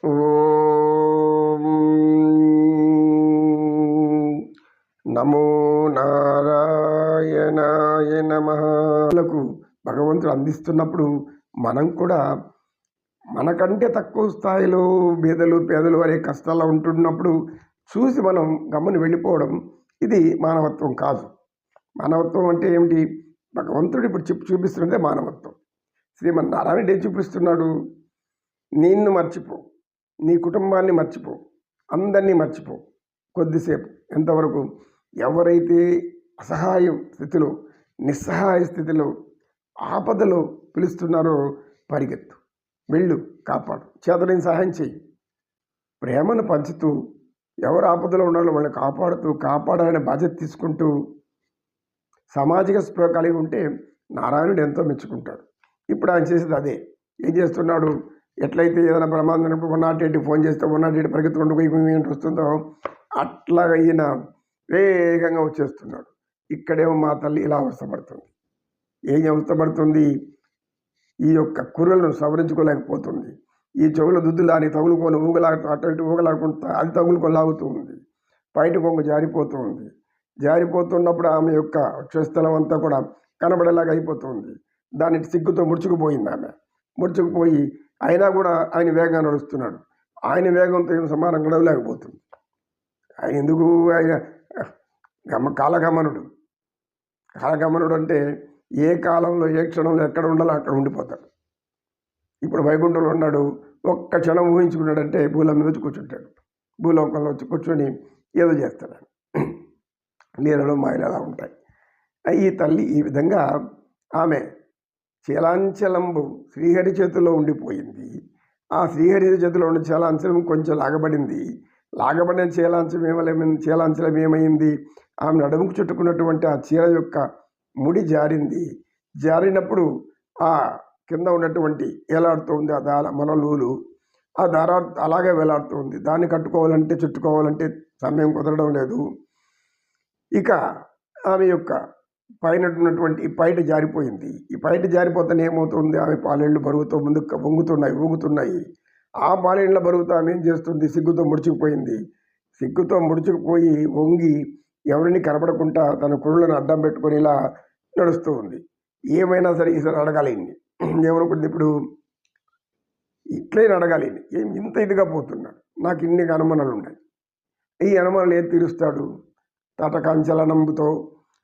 ఓం నమో నారాయణాయ నమః. భగవంతుడు అందిస్తున్నప్పుడు మనం కూడా మనకంటే తక్కువ స్థాయిలో పేదలు అనే కష్టాల్లో ఉంటున్నప్పుడు చూసి మనం గమ్మున వెళ్ళిపోవడం ఇది మానవత్వం కాదు. మానవత్వం అంటే ఏమిటి? భగవంతుడు ఇప్పుడు చూపిస్తున్నదే మానవత్వం. శ్రీమన్నారాయణుడు ఏం చూపిస్తున్నాడు? నిన్ను మర్చిపో, నీ కుటుంబాన్ని మర్చిపో, అందరినీ మర్చిపో కొద్దిసేపు. ఎంతవరకు? ఎవరైతే అసహాయ స్థితిలో, నిస్సహాయ స్థితిలో, ఆపదలో పిలుస్తున్నారో పరిగెత్తు, వెళ్ళు, కాపాడు, చేతనైన సహాయం చెయ్యి. ప్రేమను పంచుతూ ఎవరు ఆపదలో ఉన్నారో వాళ్ళని కాపాడాలనే బాధ్యత తీసుకుంటూ సామాజిక స్పృహ కలిగి ఉంటే నారాయణుడు ఎంతో మెచ్చుకుంటాడు. ఇప్పుడు ఆయన చేసేది అదే. ఏం చేస్తున్నాడు? ఎట్లయితే ఏదైనా ప్రమాదం 108 ఫోన్ చేస్తే 108 పరిగెత్తుకుంటూ ఏంటి వస్తుందో అట్లాగా ఈయన వేగంగా వచ్చేస్తున్నాడు. ఇక్కడేమో మా తల్లి ఇలా అవస్థపడుతుంది. ఏం అవస్థపడుతుంది? ఈ యొక్క కుర్రలను సవరించుకోలేకపోతుంది. ఈ చెవుల దుద్దులు దాన్ని తగులుకొని అటు ఇటు ఊగలాడుకుంటా అది తగులుకొని లాగుతూ ఉంది. బయట కొంగు జారిపోతూ ఉంది. జారిపోతున్నప్పుడు ఆమె యొక్క వక్షస్థలం అంతా కూడా కనబడేలాగా అయిపోతుంది. దాన్ని సిగ్గుతో ముడుచుకుపోయింది. ఆమె ముడుచుకుపోయి అయినా కూడా ఆయన వేగంగా నడుస్తున్నాడు. ఆయన వేగంతో ఏం సమానం గడవలేకపోతుంది. ఆయన ఎందుకు? ఆయన కాలగమనుడు అంటే ఏ కాలంలో ఏ క్షణంలో ఎక్కడ ఉండాలో అక్కడ ఉండిపోతాడు. ఇప్పుడు వైకుంఠంలో ఉన్నాడు. ఒక్క క్షణం ఊహించుకున్నాడంటే భూలోకం మీద వచ్చి కూర్చుంటాడు. భూలోకంలో వచ్చి కూర్చొని ఏదో చేస్తాడు. లీలలో మాయలు అలా ఉంటాయి. ఈ తల్లి ఈ విధంగా ఆమె చీలాంచలంబు శ్రీహరి చేతిలో ఉండిపోయింది. ఆ శ్రీహరి చేతిలో ఉండి చీలాంచలం కొంచెం లాగబడిన చీలాంచలం ఏమైంది? ఆమె నడుముకు చుట్టుకున్నటువంటి ఆ చీర యొక్క ముడి జారినప్పుడు ఆ కింద ఉన్నటువంటి వేలాడుతూ ఉంది ఆ మనలూలు. ఆ దారా అలాగే వేలాడుతూ ఉంది. దాన్ని చుట్టుకోవాలంటే సమయం కుదరడం లేదు. ఇక ఆమె యొక్క పైన ఉన్నటువంటి పైట జారిపోయింది. ఈ పైట జారిపోతేనే ఏమవుతుంది? ఆమె పాలేళ్ళు బరువుతో ముందుకు ఊగుతున్నాయి. ఆ పాలేళ్ళ బరువుతో ఆమె ఏం చేస్తుంది? సిగ్గుతో ముడుచుకుపోయి వంగి ఎవరిని కనపడకుండా తన కురులను అడ్డం పెట్టుకొని ఇలా నడుస్తూ ఉంది. ఏమైనా సరే ఈసారి అడగాలి. ఏమనుకుంటుంది ఇప్పుడు? ఇట్లైనా అడగాలి. ఏం ఇంత ఇదిగా పోతున్నాడు? నాకు ఇన్ని అనుమానాలు ఉన్నాయి. ఈ అనుమానాలు ఏం తీరుస్తాడు? తటకాంచలనంబుతో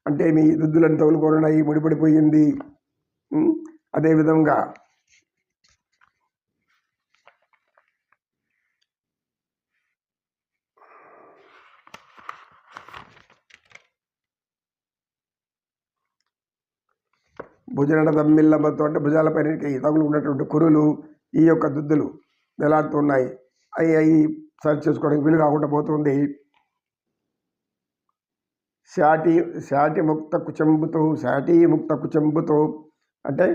అంటే మీ దుద్దులను తగులుకొనున్నాయి, ముడిపడిపోయింది. అదేవిధంగా భుజనడ దమ్మిల్లబతో అంటే భుజాలపైన తగులుకున్నటువంటి కురులు, ఈ యొక్క దుద్దులు వేలాడుతున్నాయి. అవి సర్చ్ చేసుకోవడానికి వీలు కాకుండా పోతుంది. శాటి ముక్త కుచంబుతో అంటే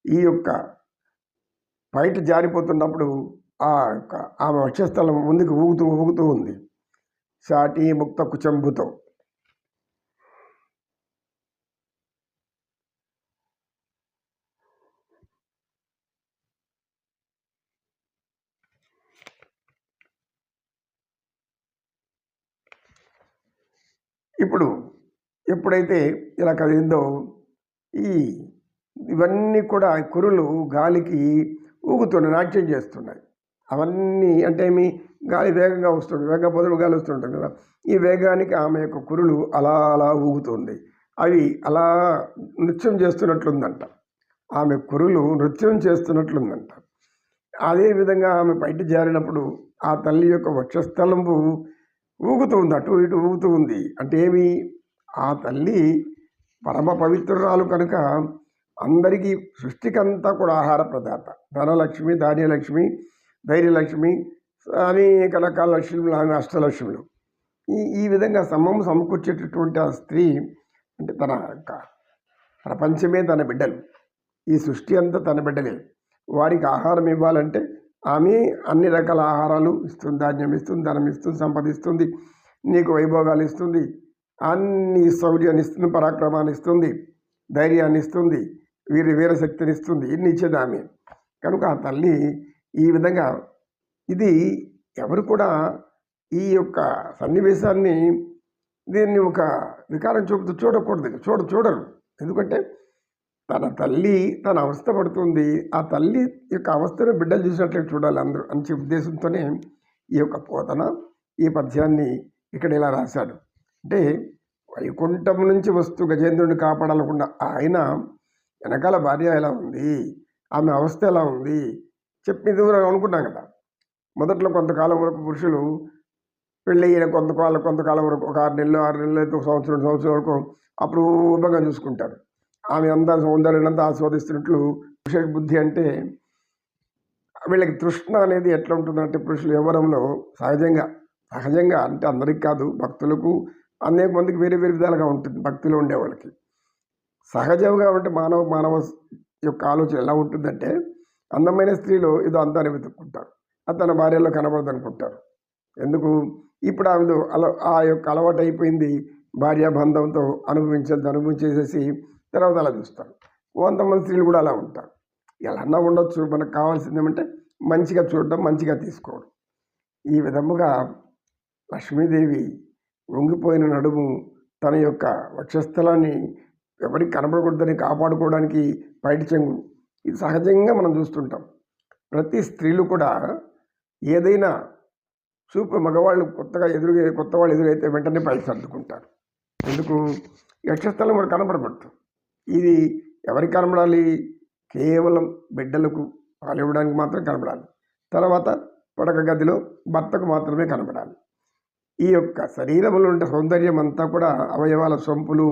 ఈ యొక్క బయట జారిపోతున్నప్పుడు ఆ యొక్క ఆమె వక్షస్థలం ముందుకు ఊగుతూ ఉంది. శాటి ముక్త కుచంబుతో. ఇప్పుడు ఎప్పుడైతే ఇలా కదిలిందో ఇవన్నీ కూడా కురులు గాలికి ఊగుతున్నాయి, నాట్యం చేస్తున్నాయి. అవన్నీ అంటే గాలి వేగంగా వస్తుంది, వేగపోతున్న గాలి వస్తుంటుంది కదా. ఈ వేగానికి ఆమె యొక్క కురులు అలా ఊగుతుంది. అవి అలా నృత్యం చేస్తున్నట్లుందంట. ఆమె కురులు నృత్యం చేస్తున్నట్లుందంట. అదేవిధంగా ఆమె బయట జారినప్పుడు ఆ తల్లి యొక్క వక్షస్థలంపు ఊగుతూ ఉంది, అటు ఇటు ఊగుతూ ఉంది. అంటే ఆ తల్లి పరమ పవిత్రురాలు కనుక అందరికీ సృష్టికంతా కూడా ఆహార ప్రదాత. ధనలక్ష్మి, ధాన్యలక్ష్మి, ధైర్యలక్ష్మి, అనేక రకాల లక్ష్ములు, ఆమె అష్టలక్ష్ములు. ఈ విధంగా సమకూర్చేటటువంటి ఆ స్త్రీ అంటే తన యొక్క ప్రపంచమే తన బిడ్డలు, ఈ సృష్టి అంతా తన బిడ్డలే. వారికి ఆహారం ఇవ్వాలంటే ఆమె అన్ని రకాల ఆహారాలు ఇస్తుంది, ధాన్యం ఇస్తుంది, ధనం ఇస్తుంది, సంపదిస్తుంది, నీకు వైభోగాలు ఇస్తుంది, అన్ని శౌర్యాన్ని ఇస్తుంది, పరాక్రమాన్ని ఇస్తుంది, ధైర్యాన్ని ఇస్తుంది, వీరశక్తిని ఇస్తుంది. ఇన్ని ఇచ్చేది ఆమె. కనుక ఆ తల్లి ఈ విధంగా ఇది ఎవరు కూడా ఈ యొక్క సన్నివేశాన్ని దీన్ని ఒక వికారం చూపుతూ చూడకూడదు. చూడరు. ఎందుకంటే తన తల్లి తన అవస్థ పడుతుంది. ఆ తల్లి యొక్క అవస్థను బిడ్డలు చూసినట్లే చూడాలి అందరూ అని ఉద్దేశంతోనే ఈ యొక్క పోతన ఈ పద్యాన్ని ఇక్కడ ఇలా రాశాడు. అంటే వైకుంఠం నుంచి వస్తూ గజేంద్రుడిని కాపాడాలనుకున్న ఆయన వెనకాల భార్య ఎలా ఉంది, ఆమె అవస్థ ఎలా ఉంది చెప్పింది అనుకున్నాం కదా. మొదట్లో కొంతకాలం వరకు పురుషులు పెళ్ళయ్యిన కొంతకాలం వరకు ఒక 6 నెలలు 6 నెలలు సంవత్సరం వరకు అపూర్వంగా చూసుకుంటారు. ఆమె అంతా సౌందర్యాన్నంతా ఆస్వాదిస్తున్నట్లు పురుష బుద్ధి. అంటే వీళ్ళకి తృష్ణ అనేది ఎట్లా ఉంటుందంటే పురుషులు యవ్వనంలో సహజంగా అంటే అందరికి కాదు, భక్తులకు అనేక మందికి వేరే వేరే విధాలుగా ఉంటుంది. భక్తిలో ఉండే వాళ్ళకి సహజంగా ఉంటే మానవ యొక్క ఆలోచన ఎలా ఉంటుందంటే అందమైన స్త్రీలో ఏదో అందాన్ని వెతుక్కుంటారు, అది తన భార్యలో కనబడదు అనుకుంటారు. ఎందుకు? ఇప్పుడు ఆమె ఆ యొక్క అలవాటు అయిపోయింది. భార్యాబంధంతో అనుభవించేసేసి తర్వాత అలా చూస్తారు. కొంతమంది స్త్రీలు కూడా అలా ఉంటారు. ఎలా ఉండొచ్చు, మనకు కావాల్సింది ఏమంటే మంచిగా చూడడం, మంచిగా తీసుకోవడం. ఈ విధముగా లక్ష్మీదేవి వంగిపోయిన నడుము, తన యొక్క వక్షస్థలాన్ని ఎవరికి కనబడకూడదని కాపాడుకోవడానికి పైటి చెంగు, ఇది సహజంగా మనం చూస్తుంటాం. ప్రతి స్త్రీలు కూడా ఏదైనా చూపు మగవాళ్ళు కొత్త వాళ్ళు ఎదురైతే వెంటనే పైకి సర్దుకుంటారు. ఎందుకు? వక్షస్థలం మనకు కనబడబడుతుంది. ఇది ఎవరికి కనబడాలి? కేవలం బిడ్డలకు పాలు ఇవ్వడానికి మాత్రం కనబడాలి. తర్వాత పడక గదిలో భర్తకు మాత్రమే కనబడాలి. ఈ యొక్క శరీరంలో ఉండే సౌందర్యం అంతా కూడా అవయవాల సొంపులు,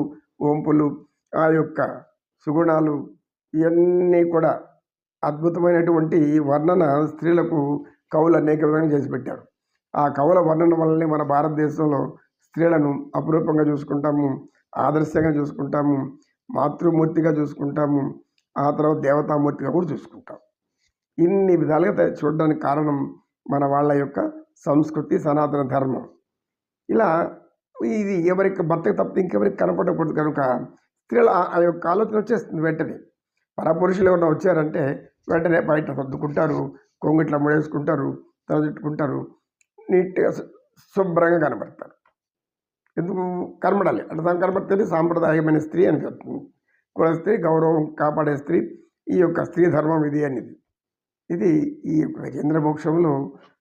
వంపులు, ఆ యొక్క సుగుణాలు ఇవన్నీ కూడా అద్భుతమైనటువంటి వర్ణన స్త్రీలకు కవులు అనేక విధంగా చేసి పెట్టారు. ఆ కవుల వర్ణన వల్లనే మన భారతదేశంలో స్త్రీలను అపురూపంగా చూసుకుంటాము, ఆదర్శంగా చూసుకుంటాము, మాతృమూర్తిగా చూసుకుంటాము, ఆ తర్వాత దేవతామూర్తిగా కూడా చూసుకుంటాం. ఇన్ని విధాలుగా చూడడానికి కారణం మన వాళ్ళ యొక్క సంస్కృతి, సనాతన ధర్మం. ఇలా ఇది ఎవరికి భర్తకు తప్పితే ఇంకెవరికి కనపడకూడదు కనుక స్త్రీలు ఆ యొక్క ఆలోచన వచ్చేస్తుంది వెంటనే. పరపురుషులు ఎవరైనా వచ్చారంటే వెంటనే బయట సర్దుకుంటారు, కొంగిట్లా ముడేసుకుంటారు, తల చుట్టుకుంటారు, నీట్గా శుభ్రంగా కనబడతారు. ఎందుకు కనబడాలి అంటే దాన్ని కనబడితేనే సాంప్రదాయమైన స్త్రీ అని చెప్తుంది. కుల స్త్రీ, గౌరవం కాపాడే స్త్రీ, ఈ యొక్క స్త్రీ ధర్మం ఇది అనేది. ఇది ఈ యొక్క గజేంద్ర మోక్షంలో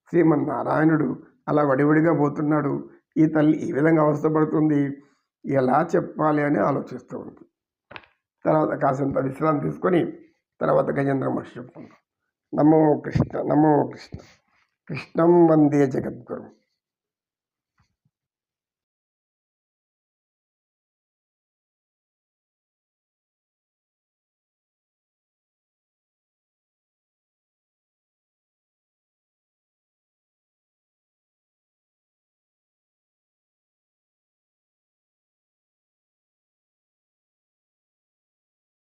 శ్రీమన్నారాయణుడు అలా వడివడిగా పోతున్నాడు. ఈ తల్లి ఈ విధంగా అవస్థపడుతుంది, ఎలా చెప్పాలి అని ఆలోచిస్తూ ఉంది. తర్వాత కాసంత విశ్రాంతి తీసుకొని తర్వాత గజేంద్ర మోక్ష చెప్తున్నాం. నమో కృష్ణ, నమో కృష్ణ. కృష్ణం వందే జగద్గురు.